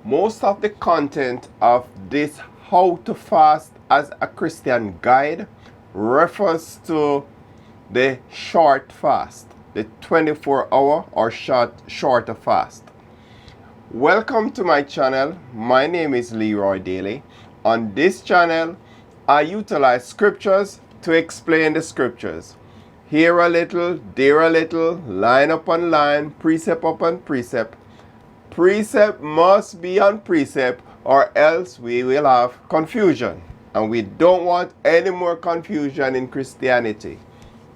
Most of the content of this How to Fast as a Christian guide refers to the short fast, the 24-hour or shorter fast. Welcome to my channel. My name is Leroy Daley. On this channel, I utilize scriptures to explain the scriptures. Here a little, there a little, line upon line, precept upon precept. Precept must be on precept, or else we will have confusion. And we don't want any more confusion in Christianity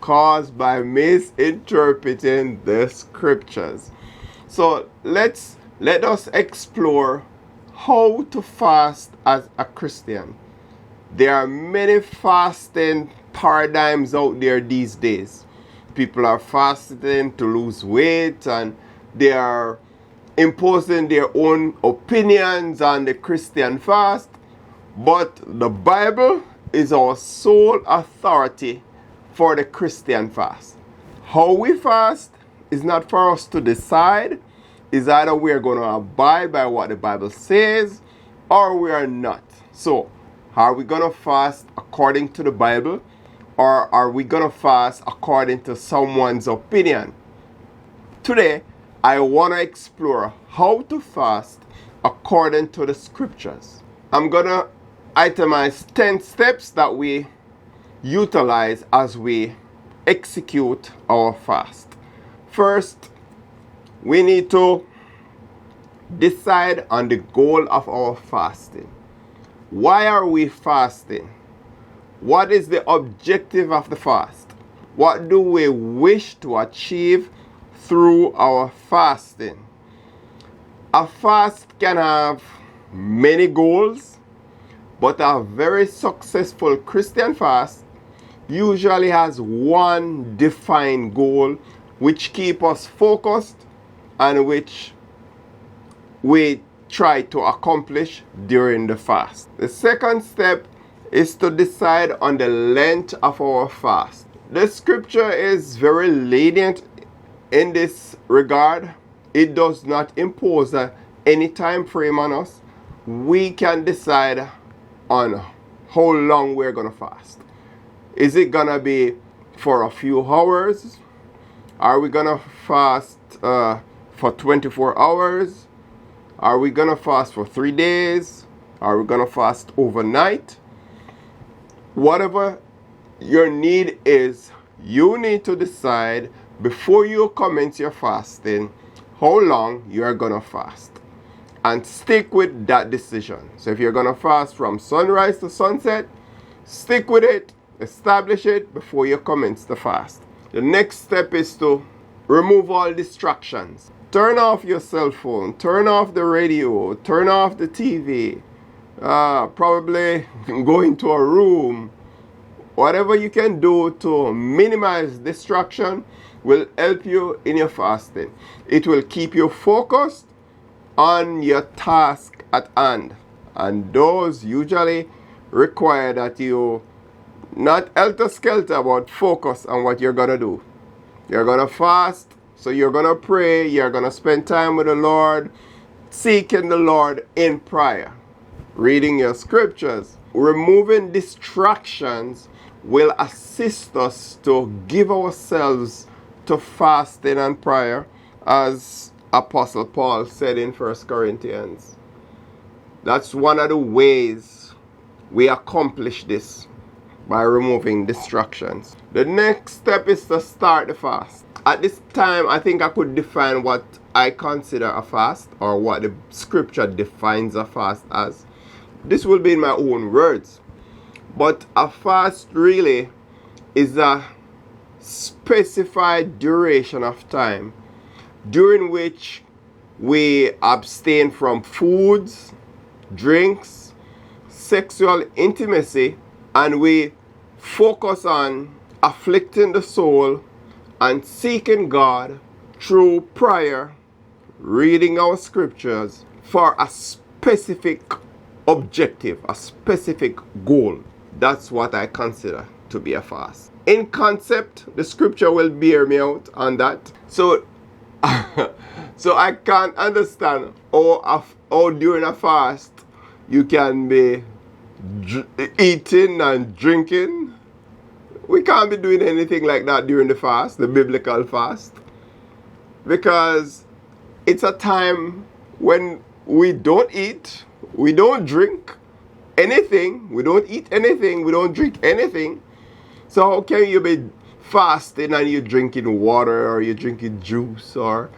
caused by misinterpreting the scriptures. So let us explore how to fast as a Christian. There are many fasting paradigms out there these days. People are fasting to lose weight, and they are imposing their own opinions on the Christian fast. But the Bible is our sole authority for the Christian fast. How we fast is not for us to decide. It's either we are going to abide by what the Bible says or we are not. So, are we going to fast according to the Bible, or are we going to fast according to someone's opinion? Today, I want to explore how to fast according to the scriptures. I'm going to itemize 10 steps that we utilize as we execute our fast. First, we need to decide on the goal of our fasting. Why are we fasting? What is the objective of the fast? What do we wish to achieve through our fasting? A fast can have many goals, but a very successful Christian fast usually has one defined goal which keeps us focused and which we try to accomplish during the fast. The second step is to decide on the length of our fast. The scripture is very lenient in this regard. It does not impose any time frame on us. We can decide on how long we're going to fast. Is it going to be for a few hours? Are we going to fast for 24 hours? Are we going to fast for 3 days? Are we going to fast overnight? Whatever your need is, you need to decide before you commence your fasting how long you are going to fast, and stick with that decision. So if you're going to fast from sunrise to sunset, stick with it, establish it before you commence the fast. The next step is to remove all distractions. Turn off your cell phone, turn off the radio, turn off the TV, probably go into a room. Whatever you can do to minimize distraction will help you in your fasting. It will keep you focused on your task at hand, and those usually require that you not helter-skelter, but focus on what you're gonna do. You're gonna fast, so you're gonna pray, you're gonna spend time with the Lord, seeking the Lord in prayer, reading your scriptures. Removing distractions will assist us to give ourselves to fasting and prayer, as Apostle Paul said in 1 Corinthians. That's one of the ways we accomplish this, by removing distractions. The next step is to start the fast. At this time, I think I could define what I consider a fast, or what the scripture defines a fast as. This will be in my own words. But a fast really is a specified duration of time during which we abstain from foods, drinks, sexual intimacy, and we focus on afflicting the soul and seeking God through prayer, reading our scriptures for a specific objective, a specific goal. That's what I consider to be a fast. In concept, the scripture will bear me out on that. So So I can't understand how during a fast you can be eating and drinking. We can't be doing anything like that during the fast, the biblical fast, because it's a time when we don't eat, we don't drink anything, we don't eat anything, we don't drink anything. So how can you be fasting and you're drinking water or you're drinking juice or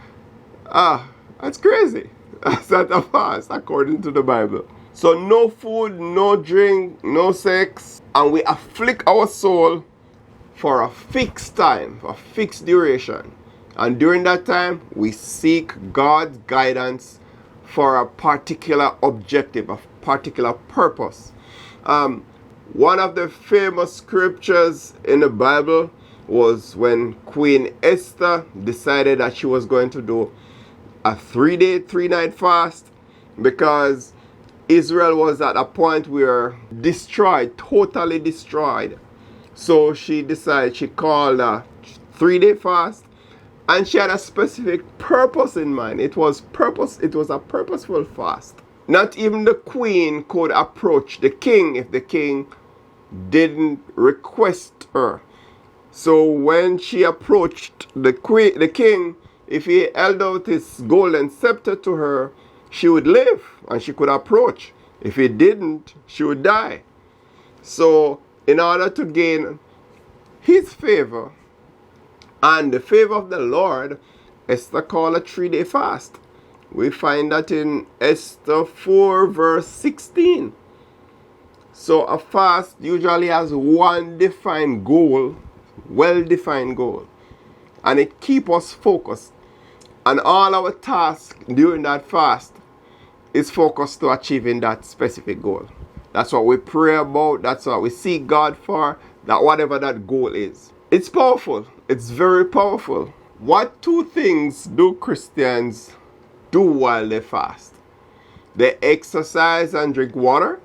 that's crazy. That's not a fast according to the Bible. So no food, no drink, no sex, and we afflict our soul for a fixed time, a fixed duration. And during that time, we seek God's guidance for a particular objective, a particular purpose. One of the famous scriptures in the Bible was when Queen Esther decided that she was going to do a 3-day, 3-night fast because Israel was at a point where destroyed, totally destroyed. So she decided, she called a 3-day fast, and she had a specific purpose in mind. It was a purposeful fast. Not even the queen could approach the king if the king didn't request her. So when she approached the king, if he held out his golden scepter to her, she would live and she could approach. If he didn't, she would die. So in order to gain his favor and the favor of the Lord, Esther called a 3-day fast. We find that in Esther 4 verse 16. So a fast usually has one defined goal, well-defined goal, and it keeps us focused. And all our tasks during that fast is focused to achieving that specific goal. That's what we pray about. That's what we seek God for. That whatever that goal is. It's powerful. It's very powerful. What 2 things do Christians do while they fast? They exercise and drink water?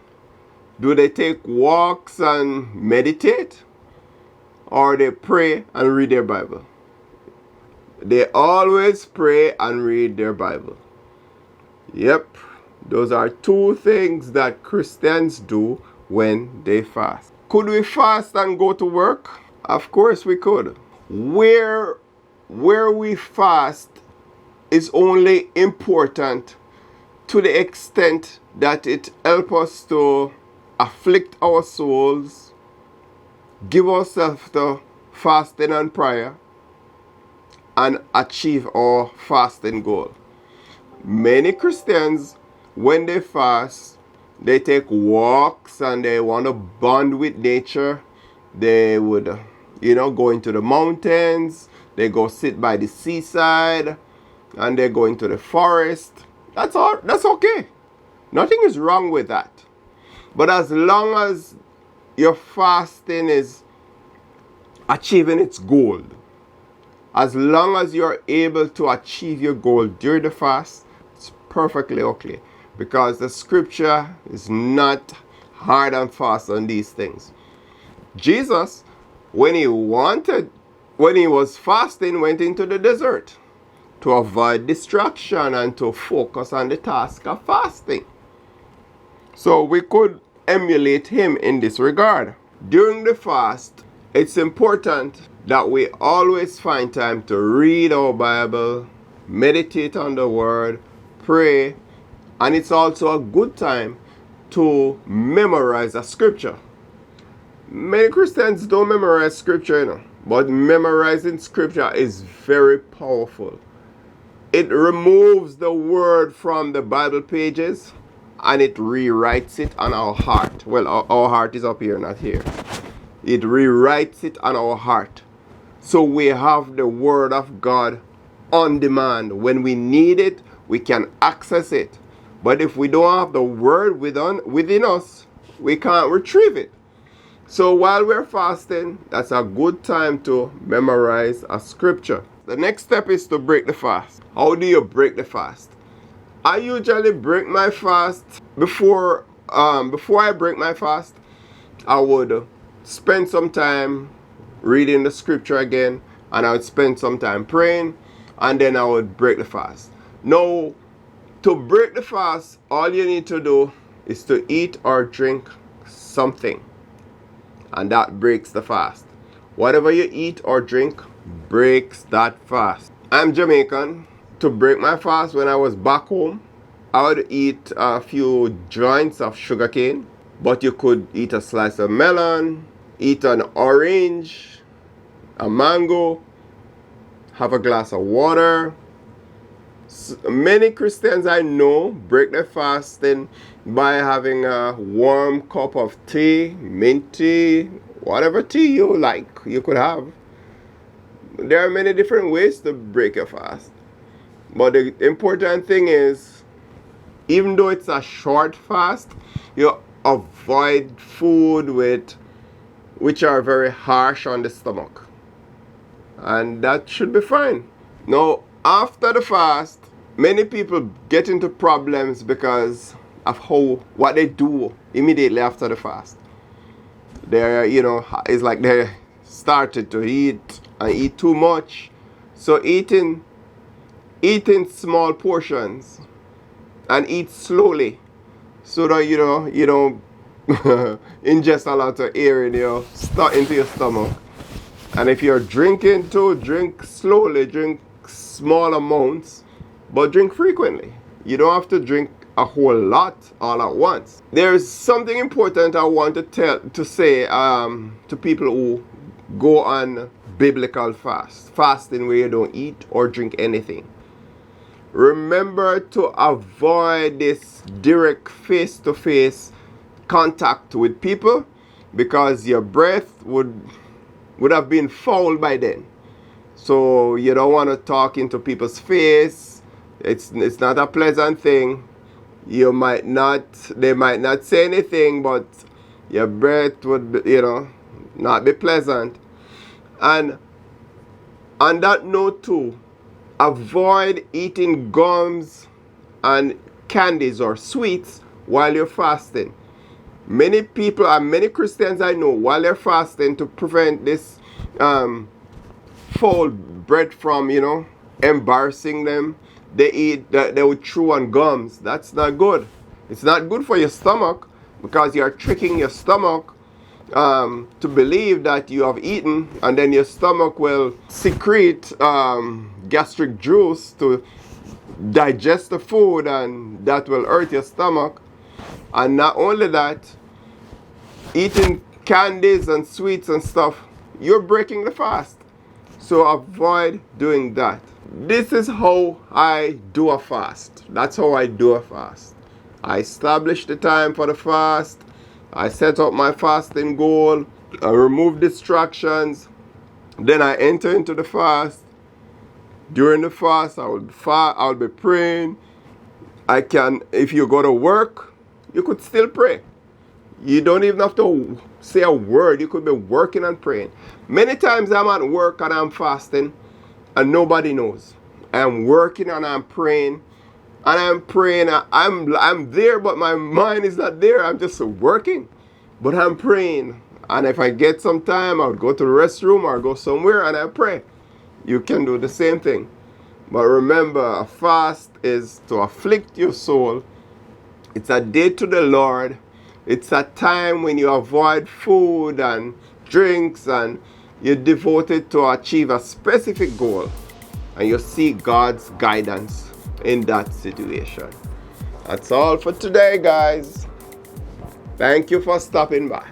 Do they take walks and meditate? Or they pray and read their Bible? They always pray and read their Bible. Yep, those are 2 things that Christians do when they fast. Could we fast and go to work? Of course we could. Where we fast is only important to the extent that it helps us to afflict our souls, give ourselves to fasting and prayer, and achieve our fasting goal. Many Christians, when they fast, they take walks and they want to bond with nature. They would, go into the mountains. They go sit by the seaside and they go into the forest. That's all. That's okay. Nothing is wrong with that. But as long as your fasting is achieving its goal, as long as you're able to achieve your goal during the fast, it's perfectly okay. Because the scripture is not hard and fast on these things. Jesus, when he was fasting, went into the desert to avoid distraction and to focus on the task of fasting. So we could emulate him in this regard. During the fast, it's important that we always find time to read our Bible, meditate on the word, pray, and it's also a good time to memorize a scripture. Many Christians don't memorize scripture, but memorizing scripture is very powerful. It removes the word from the Bible pages and it rewrites it on our heart. Well, our heart is up here, not here. It rewrites it on our heart. So we have the word of God on demand. When we need it, we can access it. But if we don't have the word within us, we can't retrieve it. So while we're fasting, that's a good time to memorize a scripture. The next step is to break the fast. How do you break the fast? I usually break my fast before I break my fast, I would spend some time reading the scripture again, and I would spend some time praying, and then I would break the fast. Now, to break the fast, all you need to do is to eat or drink something, and that breaks the fast. Whatever you eat or drink breaks that fast. I'm Jamaican. To break my fast, when I was back home, I would eat a few joints of sugarcane, but you could eat a slice of melon, eat an orange, a mango, have a glass of water. Many Christians I know break their fasting by having a warm cup of tea, mint tea, whatever tea you like, you could have. There are many different ways to break your fast. But the important thing is, even though it's a short fast, you avoid food which are very harsh on the stomach. And that should be fine. Now, after the fast, many people get into problems because of what they do immediately after the fast. They're, it's like they started to eat and eat too much. So eating small portions and eat slowly, so that you don't ingest a lot of air into your stomach. And if you're drinking too, drink slowly, drink small amounts, but drink frequently. You don't have to drink a whole lot all at once. There's something important I want to say to people who go on biblical fasting where you don't eat or drink anything. Remember to avoid this direct face-to-face contact with people, because your breath would have been foul by then. So you don't want to talk into people's face. It's not a pleasant thing. They might not say anything, but your breath would not be pleasant. And on that note too, avoid eating gums and candies or sweets while you're fasting. Many people and many Christians I know, while they're fasting, to prevent this foul bread from embarrassing them, they would chew on gums. That's not good. It's not good for your stomach, because you are tricking your stomach to believe that you have eaten, and then your stomach will secrete gastric juice to digest the food, and that will hurt your stomach. And not only that, eating candies and sweets and stuff, you're breaking the fast. So avoid doing that. This is how I do a fast. That's how I do a fast. I establish the time for the fast. I set up my fasting goal. I remove distractions. Then I enter into the fast. During the fast, I'll be praying. If you go to work, you could still pray. You don't even have to say a word. You could be working and praying. Many times I'm at work and I'm fasting and nobody knows. I'm working and I'm praying. And I'm praying. I'm there, but my mind is not there. I'm just working. But I'm praying. And if I get some time, I'll go to the restroom or go somewhere and I pray. You can do the same thing. But remember, a fast is to afflict your soul. It's a day to the Lord. It's a time when you avoid food and drinks, and you devote it to achieve a specific goal. And you seek God's guidance in that situation. That's all for today, guys. Thank you for stopping by.